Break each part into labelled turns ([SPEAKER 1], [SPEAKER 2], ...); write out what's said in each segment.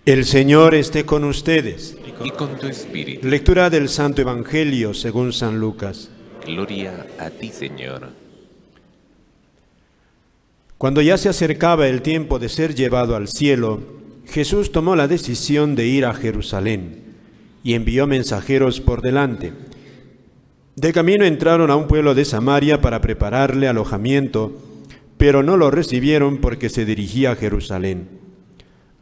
[SPEAKER 1] El Señor esté con ustedes.
[SPEAKER 2] Y con tu espíritu.
[SPEAKER 1] Lectura del Santo Evangelio según San Lucas.
[SPEAKER 2] Gloria a ti, Señor.
[SPEAKER 1] Cuando ya se acercaba el tiempo de ser llevado al cielo, Jesús tomó la decisión de ir a Jerusalén y envió mensajeros por delante. De camino entraron a un pueblo de Samaria para prepararle alojamiento, pero no lo recibieron porque se dirigía a Jerusalén.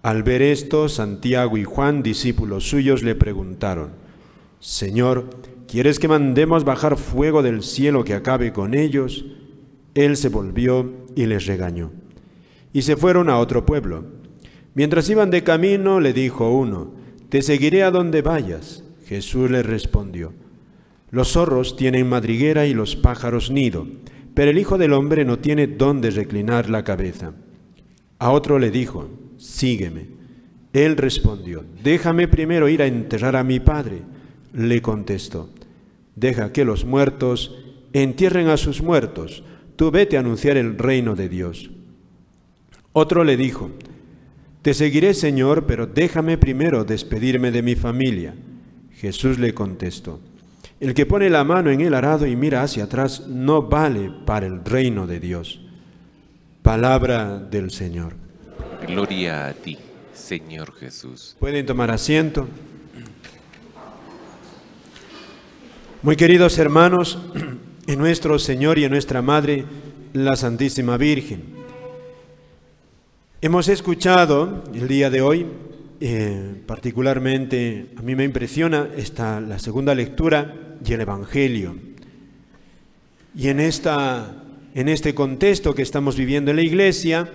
[SPEAKER 1] Al ver esto, Santiago y Juan, discípulos suyos, le preguntaron: Señor, ¿quieres que mandemos bajar fuego del cielo que acabe con ellos? Él se volvió y les regañó. Y se fueron a otro pueblo. Mientras iban de camino, le dijo uno: Te seguiré a donde vayas. Jesús le respondió: Los zorros tienen madriguera y los pájaros nido, pero el Hijo del Hombre no tiene dónde reclinar la cabeza. A otro le dijo: Sígueme. Él respondió: Déjame primero ir a enterrar a mi padre. Le contestó: Deja que los muertos entierren a sus muertos. Tú vete a anunciar el reino de Dios. Otro le dijo: Te seguiré, Señor, pero déjame primero despedirme de mi familia. Jesús le contestó: El que pone la mano en el arado y mira hacia atrás no vale para el reino de Dios. Palabra del Señor.
[SPEAKER 2] Gloria a ti, Señor Jesús.
[SPEAKER 1] Pueden tomar asiento. Muy queridos hermanos, en nuestro Señor y en nuestra Madre, la Santísima Virgen. Hemos escuchado el día de hoy, particularmente a mí me impresiona la segunda lectura y el Evangelio. Y en este contexto que estamos viviendo en la Iglesia,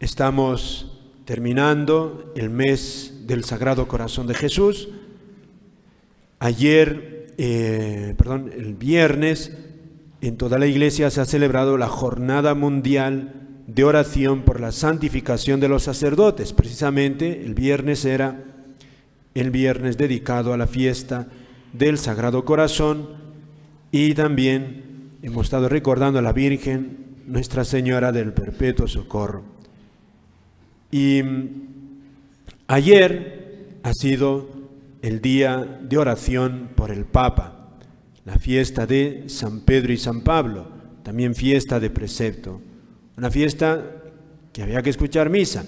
[SPEAKER 1] estamos terminando el mes del Sagrado Corazón de Jesús. El viernes, en toda la Iglesia se ha celebrado la Jornada Mundial de Oración por la Santificación de los Sacerdotes. Precisamente el viernes era el viernes dedicado a la fiesta del Sagrado Corazón, y también hemos estado recordando a la Virgen, Nuestra Señora del Perpetuo Socorro. Y ayer ha sido el día de oración por el Papa, la fiesta de San Pedro y San Pablo, también fiesta de precepto, una fiesta que había que escuchar misa.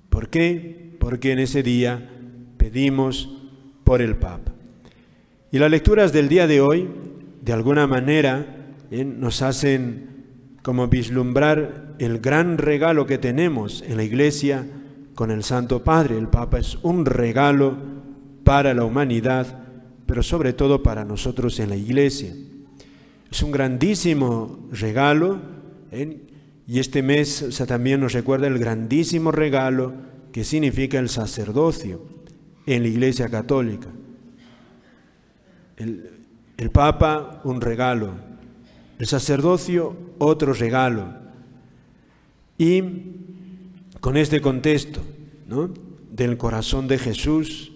[SPEAKER 1] ¿Por qué? Porque en ese día pedimos por el Papa. Y las lecturas del día de hoy, de alguna manera, nos hacen como vislumbrar el gran regalo que tenemos en la Iglesia con el Santo Padre. El Papa es un regalo para la humanidad, pero sobre todo para nosotros en la Iglesia. Es un grandísimo regalo, y este mes también nos recuerda el grandísimo regalo que significa el sacerdocio en la Iglesia Católica. El Papa, un regalo. El sacerdocio, otro regalo. Y con este contexto, ¿no?, del corazón de Jesús,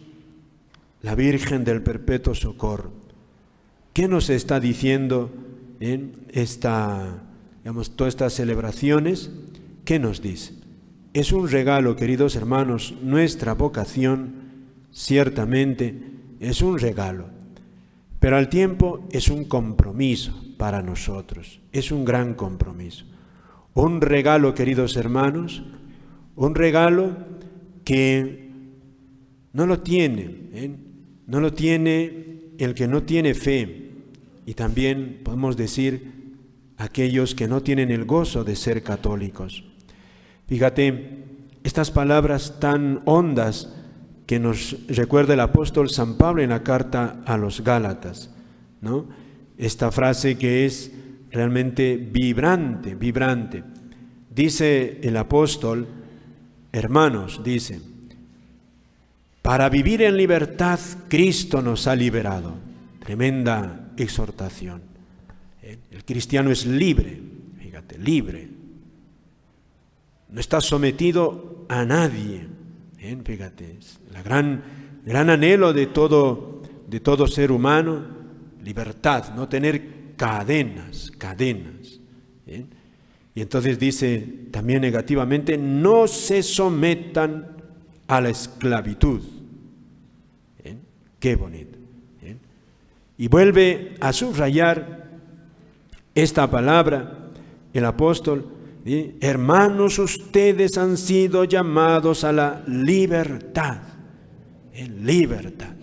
[SPEAKER 1] la Virgen del Perpetuo Socorro, ¿qué nos está diciendo en todas estas celebraciones? ¿Qué nos dice? Es un regalo, queridos hermanos, nuestra vocación ciertamente es un regalo, pero al tiempo es un compromiso para nosotros, es un gran compromiso. Un regalo, queridos hermanos, un regalo que no lo tiene el que no tiene fe, y también podemos decir aquellos que no tienen el gozo de ser católicos. Fíjate, estas palabras tan hondas que nos recuerda el apóstol San Pablo en la carta a los Gálatas, ¿no? Esta frase que es realmente vibrante. Dice el apóstol: hermanos, dice, para vivir en libertad Cristo nos ha liberado. Tremenda exhortación. El cristiano es libre, fíjate, libre. No está sometido a nadie. Fíjate, es el gran anhelo de todo ser humano, libertad, no tener cadenas. Y entonces dice también negativamente: no se sometan a la esclavitud. ¿Bien? Qué bonito. ¿Bien? Y vuelve a subrayar esta palabra el apóstol. ¿Sí? Hermanos, ustedes han sido llamados a la libertad. En libertad.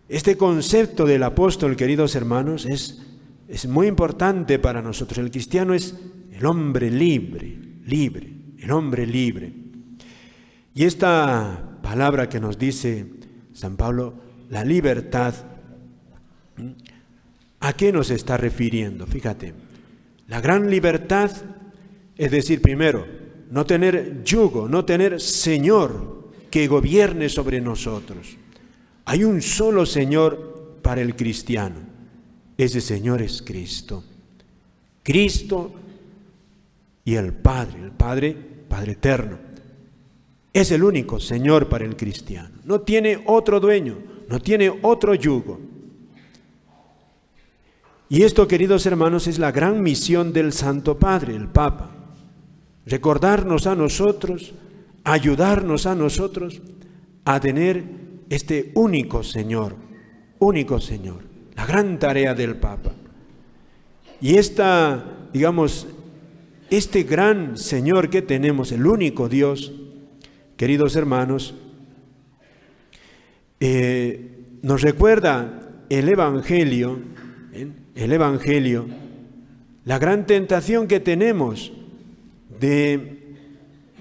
[SPEAKER 1] Este concepto del apóstol, queridos hermanos, es muy importante para nosotros. El cristiano es el hombre libre, el hombre libre. Y esta palabra que nos dice San Pablo, la libertad, ¿a qué nos está refiriendo? Fíjate, la gran libertad, es decir, primero, no tener yugo, no tener señor que gobierne sobre nosotros. Hay un solo Señor para el cristiano. Ese Señor es Cristo. Cristo y el Padre eterno. Es el único Señor para el cristiano. No tiene otro dueño, no tiene otro yugo. Y esto, queridos hermanos, es la gran misión del Santo Padre, el Papa. Recordarnos a nosotros, ayudarnos a nosotros a tener este único Señor, la gran tarea del Papa. Y digamos, este gran Señor que tenemos, el único Dios, queridos hermanos, nos recuerda el Evangelio, la gran tentación que tenemos de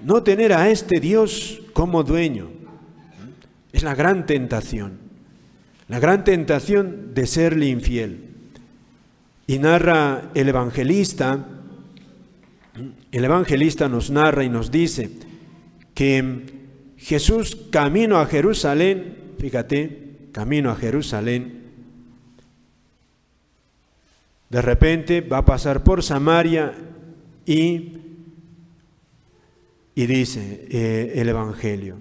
[SPEAKER 1] no tener a este Dios como dueño. Es la gran tentación de serle infiel. Y narra el evangelista nos narra y nos dice que Jesús camino a Jerusalén, fíjate, camino a Jerusalén, de repente va a pasar por Samaria y dice el Evangelio,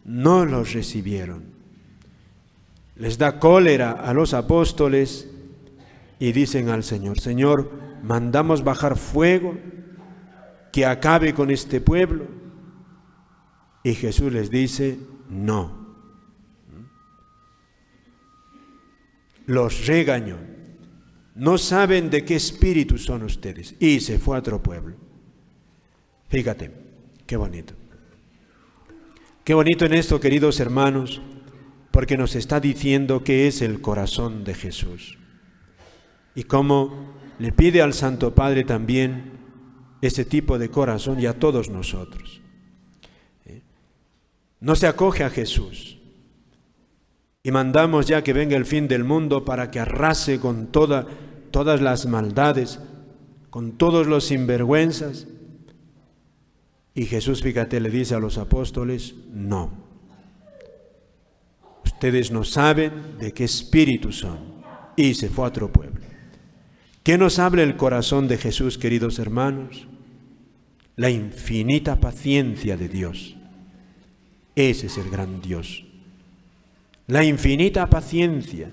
[SPEAKER 1] no los recibieron. Les da cólera a los apóstoles y dicen al Señor, Señor, mandamos bajar fuego que acabe con este pueblo. Y Jesús les dice, no. Los regañó. No saben de qué espíritu son ustedes. Y se fue a otro pueblo. Fíjate, qué bonito. Qué bonito en esto, queridos hermanos, porque nos está diciendo que es el corazón de Jesús. Y cómo le pide al Santo Padre también ese tipo de corazón y a todos nosotros. No se acoge a Jesús. Y mandamos ya que venga el fin del mundo para que arrase con todas las maldades, con todos los sinvergüenzas. Y Jesús, fíjate, le dice a los apóstoles, no. Ustedes no saben de qué espíritu son. Y se fue a otro pueblo. ¿Qué nos habla el corazón de Jesús, queridos hermanos? La infinita paciencia de Dios. Ese es el gran Dios. La infinita paciencia,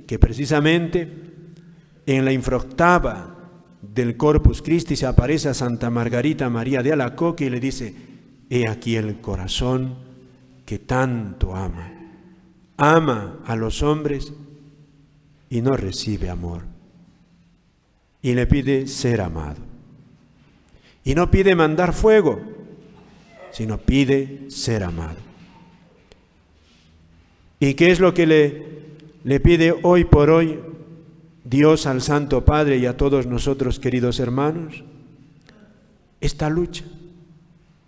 [SPEAKER 1] que precisamente en la infroctava del Corpus Christi se aparece a Santa Margarita María de Alacoque y le dice, he aquí el corazón que tanto ama. Ama a los hombres y no recibe amor. Y le pide ser amado. Y no pide mandar fuego, sino pide ser amado. ¿Y qué es lo que le pide hoy por hoy Dios al Santo Padre y a todos nosotros, queridos hermanos? Esta lucha,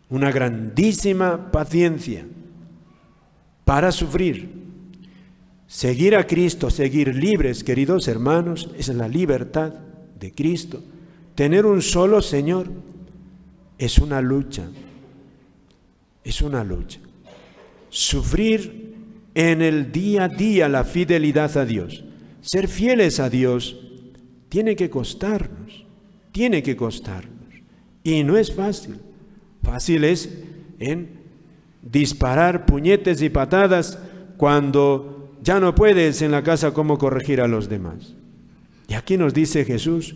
[SPEAKER 1] una grandísima paciencia para sufrir. Seguir a Cristo, seguir libres, queridos hermanos, es la libertad de Cristo. Tener un solo Señor es una lucha. Es una lucha. Sufrir en el día a día la fidelidad a Dios. Ser fieles a Dios tiene que costarnos. Tiene que costarnos. Y no es fácil. Fácil es disparar puñetes y patadas cuando ya no puedes en la casa cómo corregir a los demás. Y aquí nos dice Jesús,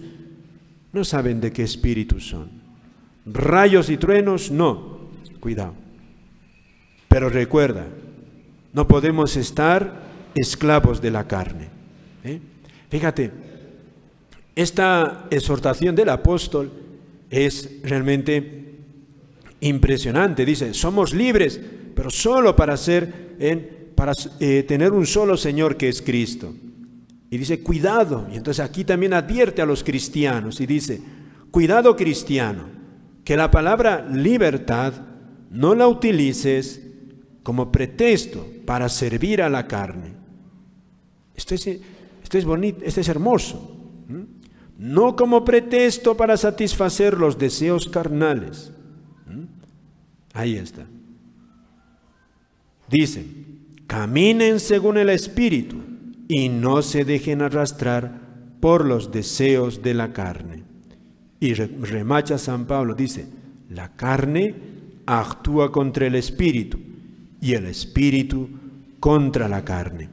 [SPEAKER 1] no saben de qué espíritu son. Rayos y truenos, no. Cuidado. Pero recuerda, no podemos estar esclavos de la carne. Fíjate, esta exhortación del apóstol es realmente impresionante. Dice, somos libres, pero solo para tener un solo Señor, que es Cristo. Y dice, cuidado. Y entonces aquí también advierte a los cristianos y dice, cuidado, cristiano, que la palabra libertad no la utilices como pretexto para servir a la carne. Esto es bonito, esto es hermoso. No como pretexto para satisfacer los deseos carnales. Ahí está. Dice, caminen según el Espíritu y no se dejen arrastrar por los deseos de la carne. Y remacha San Pablo, dice, la carne actúa contra el Espíritu y el Espíritu contra la carne.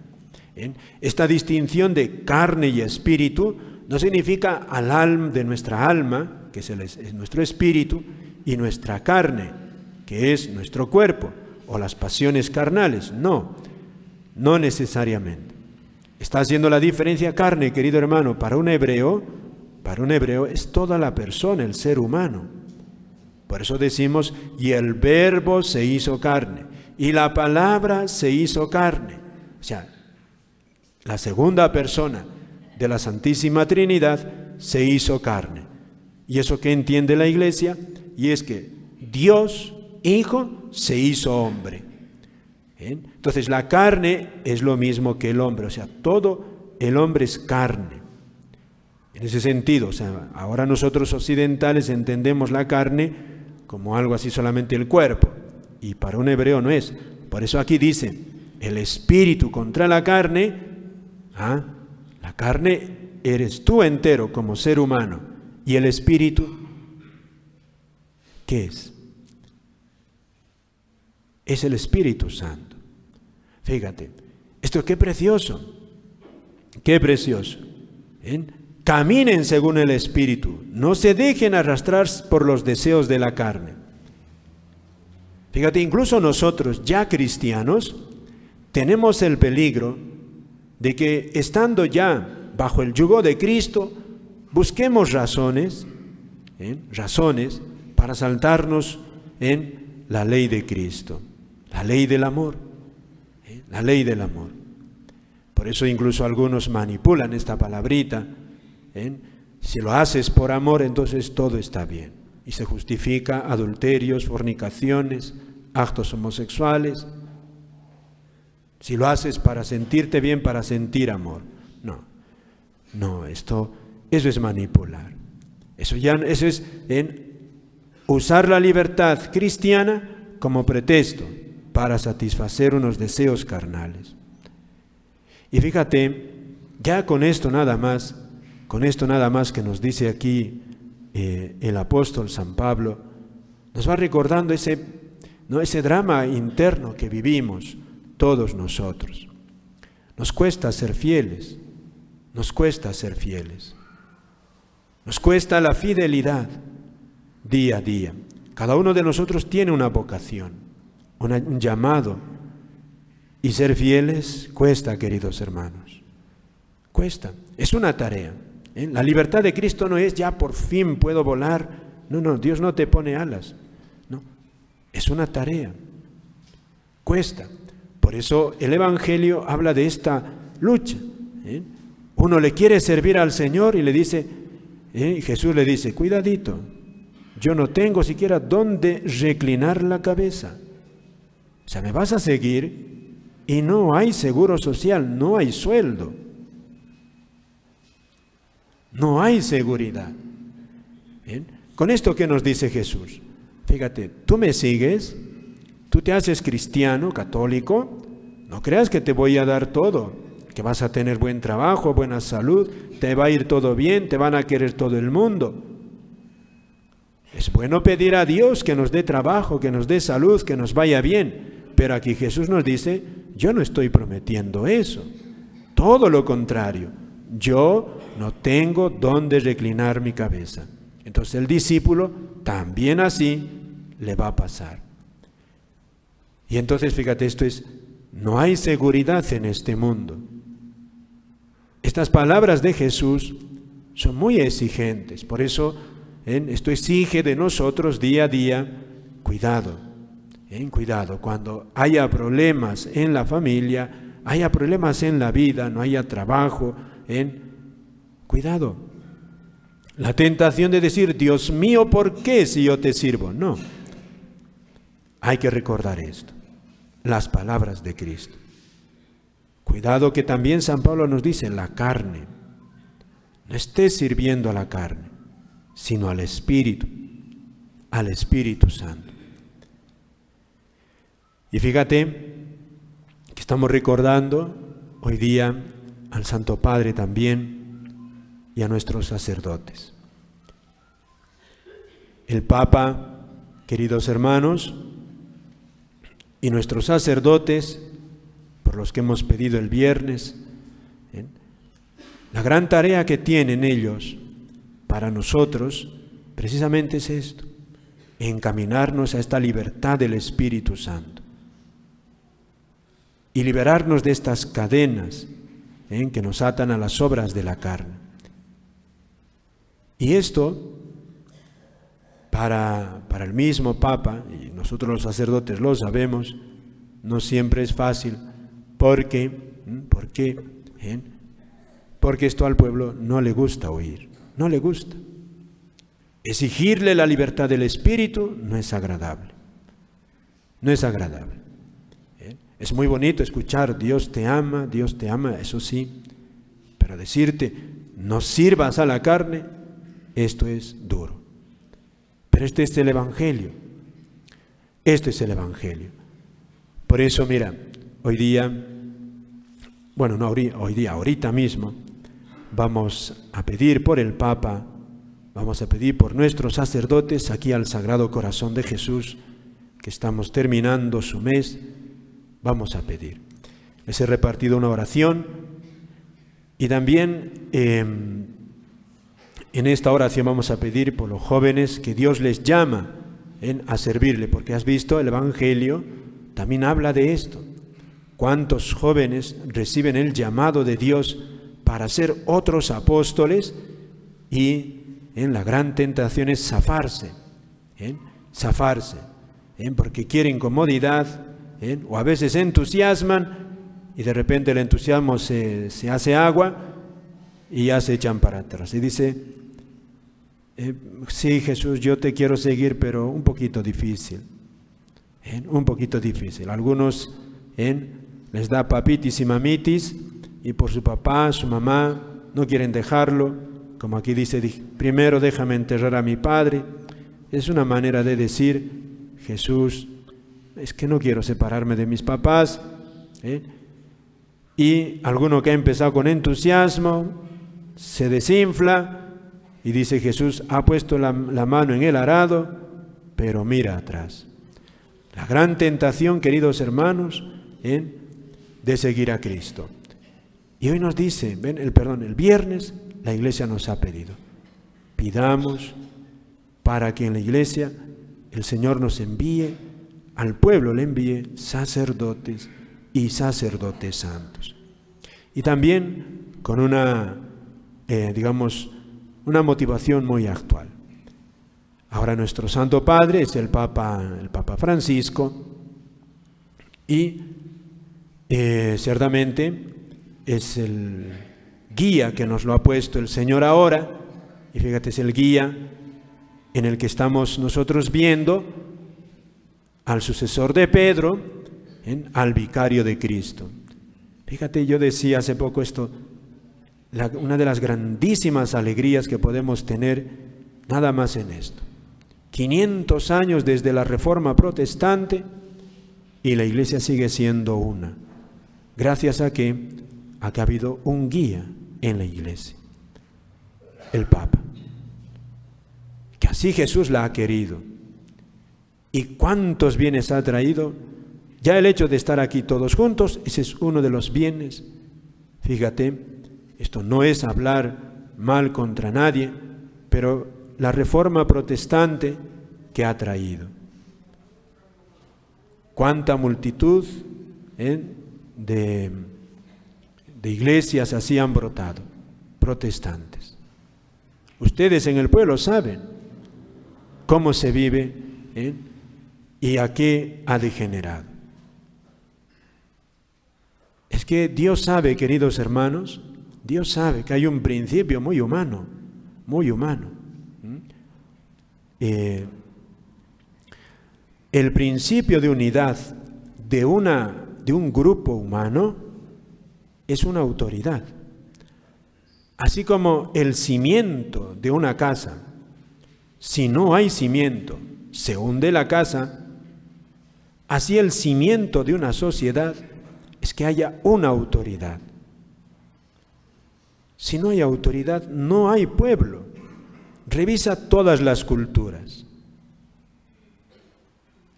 [SPEAKER 1] Esta distinción de carne y espíritu no significa al alma de nuestra alma, que es nuestro espíritu, y nuestra carne, que es nuestro cuerpo, o las pasiones carnales. No necesariamente. Está haciendo la diferencia carne, querido hermano. Para un hebreo es toda la persona, el ser humano. Por eso decimos, y el verbo se hizo carne, y la palabra se hizo carne. O sea, la segunda persona de la Santísima Trinidad se hizo carne. ¿Y eso qué entiende la Iglesia? Y es que Dios, Hijo, se hizo hombre. Entonces la carne es lo mismo que el hombre, o sea, todo el hombre es carne. En ese sentido, o sea, ahora nosotros occidentales entendemos la carne como algo así, solamente el cuerpo, y para un hebreo no es. Por eso aquí dice, el espíritu contra la carne. La carne eres tú entero como ser humano, y el espíritu, ¿qué es? Es el Espíritu Santo. Fíjate, esto qué precioso, qué precioso. Caminen según el Espíritu, no se dejen arrastrar por los deseos de la carne. Fíjate, incluso nosotros ya cristianos tenemos el peligro de que, estando ya bajo el yugo de Cristo, busquemos razones para saltarnos en la ley de Cristo, la ley del amor, la ley del amor. Por eso incluso algunos manipulan esta palabrita. Si lo haces por amor, entonces todo está bien. Y se justifica adulterios, fornicaciones, actos homosexuales. Si lo haces para sentirte bien, para sentir amor. No, eso es manipular. Eso es usar la libertad cristiana como pretexto para satisfacer unos deseos carnales. Y fíjate, ya con esto nada más que nos dice aquí el apóstol San Pablo, nos va recordando ese drama interno que vivimos todos nosotros. Nos cuesta ser fieles, nos cuesta la fidelidad día a día. Cada uno de nosotros tiene una vocación, un llamado, y ser fieles cuesta, queridos hermanos, cuesta, es una tarea. La libertad de Cristo no es ya por fin puedo volar, no, Dios no te pone alas, no, es una tarea, cuesta. Por eso el Evangelio habla de esta lucha. Uno le quiere servir al Señor y le dice, Jesús le dice, cuidadito, yo no tengo siquiera dónde reclinar la cabeza. O sea, me vas a seguir y no hay seguro social, no hay sueldo, no hay seguridad. Con esto, ¿qué nos dice Jesús? Fíjate, tú me sigues, tú te haces cristiano, católico, no creas que te voy a dar todo, que vas a tener buen trabajo, buena salud, te va a ir todo bien, te van a querer todo el mundo. Es bueno pedir a Dios que nos dé trabajo, que nos dé salud, que nos vaya bien, pero aquí Jesús nos dice, yo no estoy prometiendo eso, todo lo contrario, yo no tengo dónde reclinar mi cabeza. Entonces el discípulo también así le va a pasar. Y entonces, fíjate, no hay seguridad en este mundo. Estas palabras de Jesús son muy exigentes, por eso esto exige de nosotros día a día cuidado, cuidado, cuando haya problemas en la familia, haya problemas en la vida, no haya trabajo, cuidado. La tentación de decir, Dios mío, ¿por qué si yo te sirvo? No, hay que recordar esto, las palabras de Cristo. Cuidado que también San Pablo nos dice, la carne, no estés sirviendo a la carne, sino al Espíritu Santo. Y fíjate que estamos recordando hoy día al Santo Padre también y a nuestros sacerdotes. El Papa, queridos hermanos, y nuestros sacerdotes, por los que hemos pedido el viernes, la gran tarea que tienen ellos para nosotros precisamente es esto, encaminarnos a esta libertad del Espíritu Santo y liberarnos de estas cadenas que nos atan a las obras de la carne. Y esto, para el mismo Papa, y nosotros los sacerdotes lo sabemos, no siempre es fácil. ¿Por qué? Porque esto al pueblo no le gusta oír, no le gusta. Exigirle la libertad del Espíritu no es agradable, no es agradable. Es muy bonito escuchar Dios te ama, eso sí, pero decirte no sirvas a la carne, esto es duro. Pero este es el Evangelio, Por eso, mira, hoy día, ahorita mismo, vamos a pedir por el Papa, vamos a pedir por nuestros sacerdotes aquí al Sagrado Corazón de Jesús, que estamos terminando su mes, vamos a pedir. Les he repartido una oración y también en esta oración vamos a pedir por los jóvenes que Dios les llama a servirle, porque has visto, el Evangelio también habla de esto. ¿Cuántos jóvenes reciben el llamado de Dios para ser otros apóstoles y la gran tentación es zafarse, porque quieren comodidad, o a veces se entusiasman y de repente el entusiasmo se hace agua y ya se echan para atrás y dice, sí Jesús, yo te quiero seguir, pero un poquito difícil, algunos les da papitis y mamitis y por su papá, su mamá no quieren dejarlo, como aquí dice, primero déjame enterrar a mi padre. Es una manera de decir, Jesús, es que no quiero separarme de mis papás. Y alguno que ha empezado con entusiasmo se desinfla y dice, Jesús ha puesto la mano en el arado, pero mira atrás. La gran tentación, queridos hermanos, de seguir a Cristo. Y hoy nos dice, el viernes la Iglesia nos ha pedido, pidamos para que en la Iglesia el Señor nos envíe, al pueblo le envíe sacerdotes y sacerdotes santos. Y también con una motivación muy actual. Ahora nuestro Santo Padre es el Papa Francisco y ciertamente es el guía que nos lo ha puesto el Señor ahora, y fíjate, es el guía en el que estamos nosotros viendo al sucesor de Pedro, al vicario de Cristo. Fíjate, yo decía hace poco esto, una de las grandísimas alegrías que podemos tener nada más en esto. 500 años desde la Reforma Protestante y la Iglesia sigue siendo una, gracias a que ha habido un guía en la Iglesia, el Papa, que así Jesús la ha querido. ¿Y cuántos bienes ha traído? Ya el hecho de estar aquí todos juntos, ese es uno de los bienes. Fíjate, esto no es hablar mal contra nadie, pero la Reforma Protestante que ha traído. cuánta multitud de iglesias así han brotado, protestantes. Ustedes en el pueblo saben cómo se vive y a qué ha degenerado. Es que Dios sabe, queridos hermanos, Dios sabe que hay un principio muy humano, muy humano. El principio de unidad de un grupo humano es una autoridad. Así como el cimiento de una casa, si no hay cimiento, se hunde la casa, así el cimiento de una sociedad es que haya una autoridad. Si no hay autoridad, no hay pueblo. Revisa todas las culturas.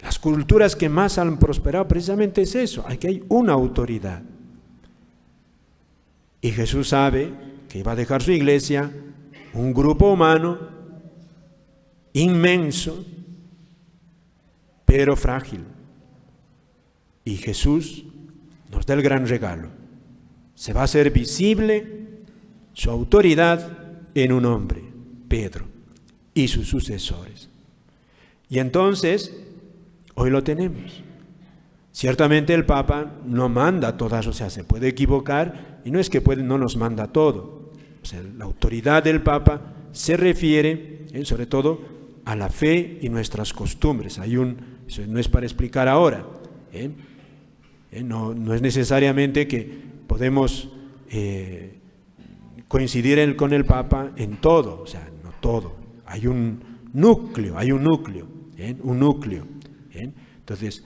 [SPEAKER 1] Las culturas que más han prosperado precisamente es eso, que hay una autoridad. Y Jesús sabe que va a dejar su iglesia, un grupo humano inmenso, pero frágil. Y Jesús nos da el gran regalo. Se va a hacer visible su autoridad en un hombre, Pedro, y sus sucesores. Y entonces, hoy lo tenemos. Ciertamente el Papa no manda todas, o sea, se puede equivocar, y no es que no nos manda todo. O sea, la autoridad del Papa se refiere, sobre todo, a la fe y nuestras costumbres. Eso no es para explicar ahora. No es necesariamente que podemos coincidir con el Papa en todo, o sea, no todo. Hay un núcleo. Entonces,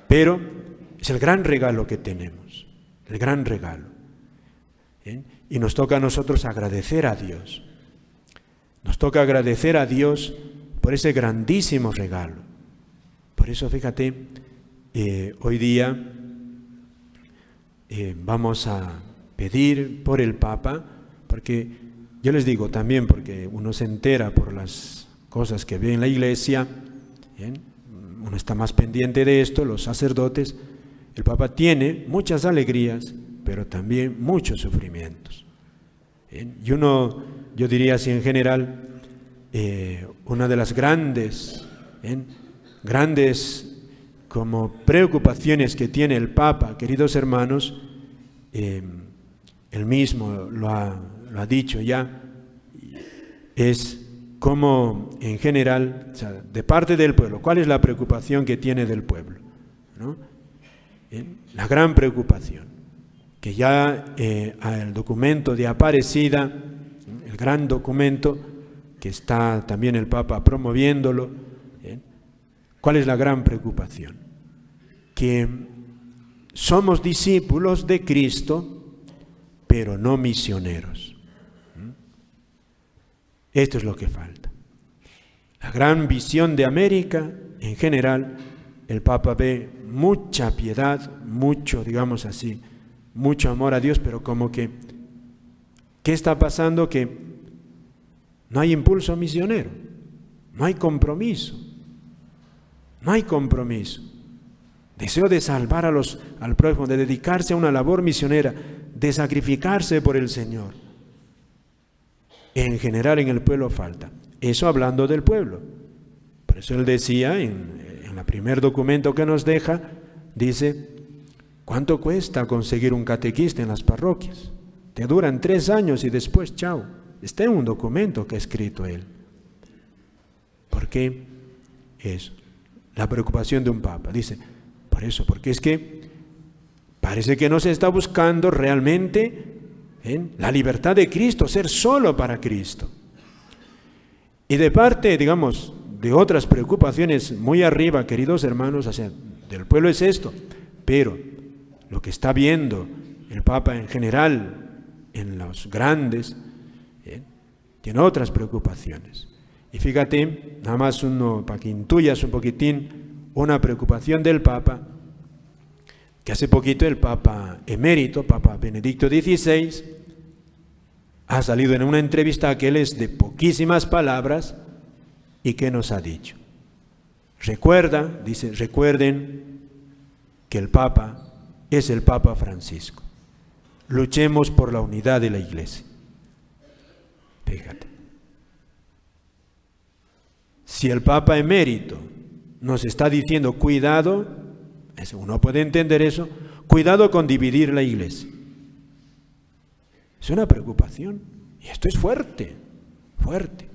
[SPEAKER 1] pero es el gran regalo que tenemos, el gran regalo. Y nos toca a nosotros agradecer a Dios. Nos toca agradecer a Dios por ese grandísimo regalo. Por eso, fíjate, hoy día vamos a pedir por el Papa, porque yo les digo también, porque uno se entera por las cosas que ve en la iglesia, uno está más pendiente de esto, los sacerdotes. El Papa tiene muchas alegrías, pero también muchos sufrimientos. Yo diría así en general, una de las grandes como preocupaciones que tiene el Papa, queridos hermanos, él mismo lo ha dicho ya, es como en general, o sea, de parte del pueblo, ¿cuál es la preocupación que tiene del pueblo? ¿No? La gran preocupación, que ya el documento de Aparecida, el gran documento que está también el Papa promoviéndolo, ¿cuál es la gran preocupación? Que somos discípulos de Cristo, pero no misioneros. Esto es lo que falta. La gran visión de América, en general, el Papa ve mucha piedad, mucho, digamos así, mucho amor a Dios, pero como que, ¿qué está pasando? Que no hay impulso misionero, no hay compromiso. No hay compromiso. Deseo de salvar al prójimo, de dedicarse a una labor misionera, de sacrificarse por el Señor. En general en el pueblo falta. Eso hablando del pueblo. Por eso él decía en el primer documento que nos deja, dice, ¿cuánto cuesta conseguir un catequista en las parroquias? Te duran 3 años y después, chao. Está en un documento que ha escrito él. ¿Por qué? Eso. La preocupación de un Papa. Dice, por eso, porque es que parece que no se está buscando realmente la libertad de Cristo, ser solo para Cristo. Y de parte, digamos, de otras preocupaciones muy arriba, queridos hermanos, o sea, del pueblo es esto, pero lo que está viendo el Papa en general, en los grandes, tiene otras preocupaciones. Y fíjate, nada más para que intuyas un poquitín, una preocupación del Papa, que hace poquito el Papa emérito, Papa Benedicto XVI, ha salido en una entrevista que él es de poquísimas palabras, y que nos ha dicho. Recuerda, dice, recuerden que el Papa es el Papa Francisco. Luchemos por la unidad de la Iglesia. Fíjate. Si el Papa emérito nos está diciendo cuidado, uno puede entender eso, cuidado con dividir la Iglesia. Es una preocupación. Y esto es fuerte, fuerte.